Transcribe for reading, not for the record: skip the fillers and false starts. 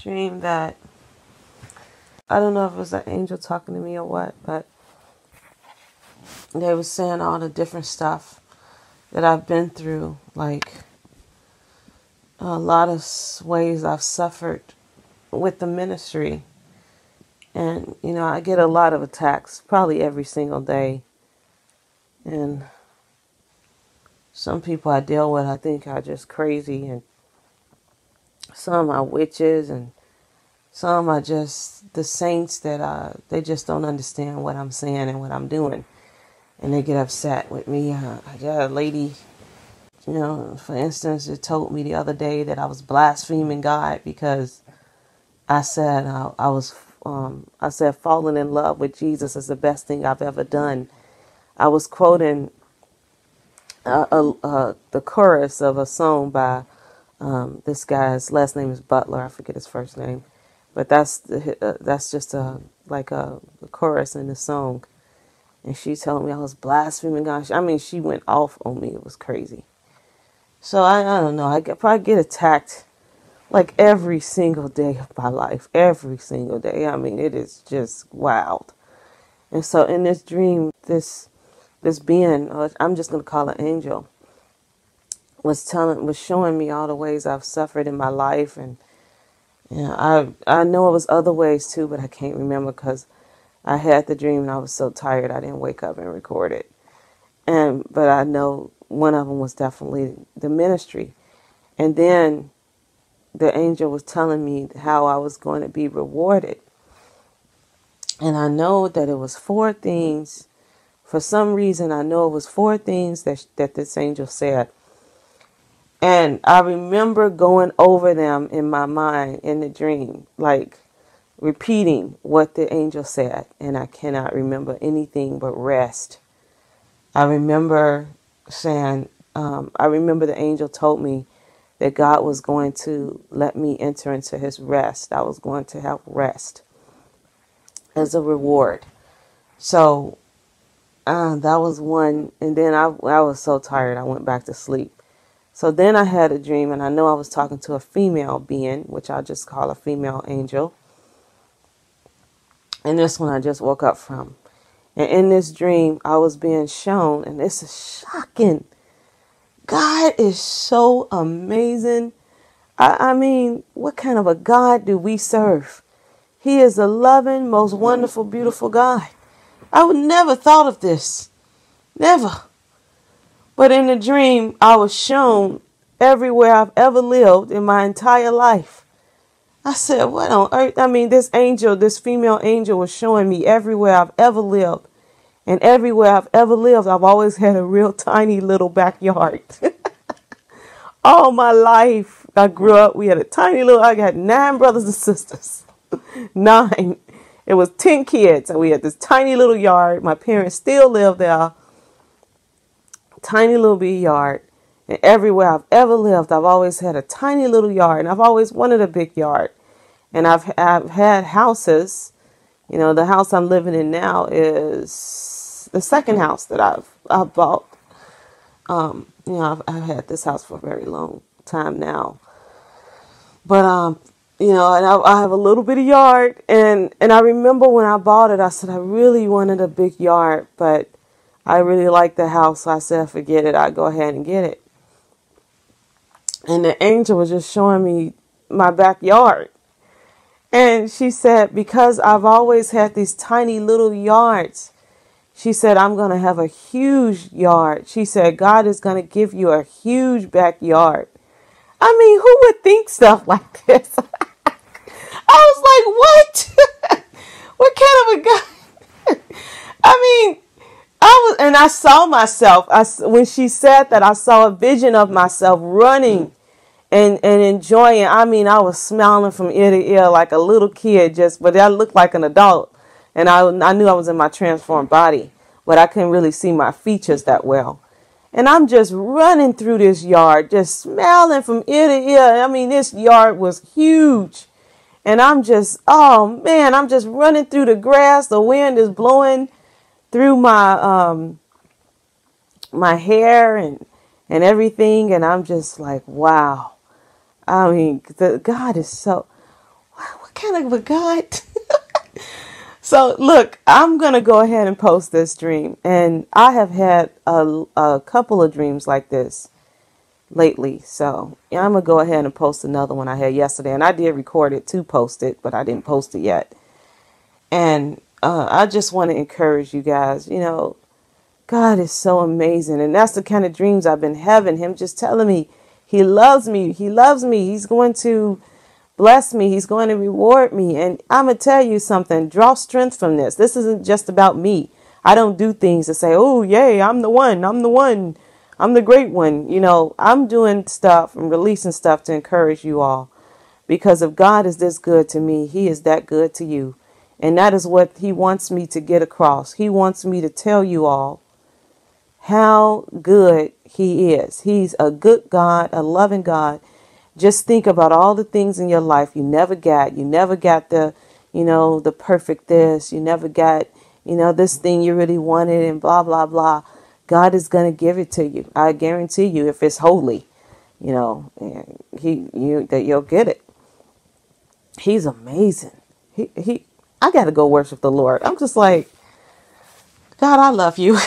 dream that, I don't know if it was an angel talking to me or what, but they were saying all the different stuff that I've been through, like a lot of ways I've suffered with the ministry. And, I get a lot of attacks probably every single day. And some people I deal with, I think are just crazy. And some are witches, and some are just the saints that they just don't understand what I'm saying and what I'm doing. And they get upset with me. I got a lady, for instance, that told me the other day that I was blaspheming God because I said I said falling in love with Jesus is the best thing I've ever done. I was quoting the chorus of a song by this guy's last name is Butler. I forget his first name, but that's just a chorus in the song. And she told me I was blaspheming God. She went off on me. It was crazy. So I don't know. I probably get attacked like every single day of my life. Every single day. It is just wild. And so in this dream, this being, I'm just going to call it angel, was showing me all the ways I've suffered in my life. And I know it was other ways too, but I can't remember because I had the dream and I was so tired I didn't wake up and record it. But I know one of them was definitely the ministry. And then the angel was telling me how I was going to be rewarded. And I know that it was 4 things. For some reason, I know it was 4 things that this angel said. And I remember going over them in my mind in the dream, like repeating what the angel said. And I cannot remember anything but rest. I remember saying, I remember the angel told me that God was going to let me enter into his rest. I was going to have rest as a reward. So that was one. And then I was so tired, I went back to sleep. So then I had a dream, and I know I was talking to a female being, which I'll just call a female angel. And this one I just woke up from. And in this dream, I was being shown, and this is shocking. God is so amazing. What kind of a God do we serve? He is a loving, most wonderful, beautiful God. I would never thought of this. Never. But in the dream, I was shown everywhere I've ever lived in my entire life. I said, what on earth? This female angel was showing me everywhere I've ever lived. And everywhere I've ever lived, I've always had a real tiny little backyard. All my life, I grew up, we had I got 9 brothers and sisters. 9. It was 10 kids, and we had this tiny little yard. My parents still live there. Tiny little bitty yard. And everywhere I've ever lived, I've always had a tiny little yard, and I've always wanted a big yard. And I've had houses. The house I'm living in now is the second house that I've bought. I've had this house for a very long time now. But and I have a little bit of yard, and I remember when I bought it, I said I really wanted a big yard, but I really liked the house, so I said forget it, I'll go ahead and get it. And the angel was just showing me my backyard. And she said, because I've always had these tiny little yards, she said, I'm going to have a huge yard. She said, God is going to give you a huge backyard. Who would think stuff like this? I was like, what? What kind of a God? I saw myself. When she said that, I saw a vision of myself running and enjoying. I was smiling from ear to ear like a little kid, but I looked like an adult. And I knew I was in my transformed body, but I couldn't really see my features that well. And I'm just running through this yard, just smiling from ear to ear. This yard was huge. And I'm just running through the grass. The wind is blowing through my my hair and everything. And I'm just like, wow. God is so, what kind of a God? So look, I'm going to go ahead and post this dream. And I have had a couple of dreams like this lately. So yeah, I'm going to go ahead and post another one I had yesterday. And I did record it to post it, but I didn't post it yet. And I just want to encourage you guys, you know, God is so amazing. And that's the kind of dreams I've been having. Him just telling me he loves me. He loves me. He's going to bless me. He's going to reward me. And I'm going to tell you something. Draw strength from this. This isn't just about me. I don't do things to say, oh, yay, I'm the one. I'm the one. I'm the great one. You know, I'm doing stuff and releasing stuff to encourage you all. Because if God is this good to me, he is that good to you. And that is what he wants me to get across. He wants me to tell you all how good he is. He's a good God, a loving God. Just think about all the things in your life you never got. You never got the, you know, the perfect this. You never got, you know, this thing you really wanted and blah, blah, blah. God is going to give it to you. I guarantee you, if it's holy, you know, that you'll get it. He's amazing. I got to go worship the Lord. I'm just like, God, I love you.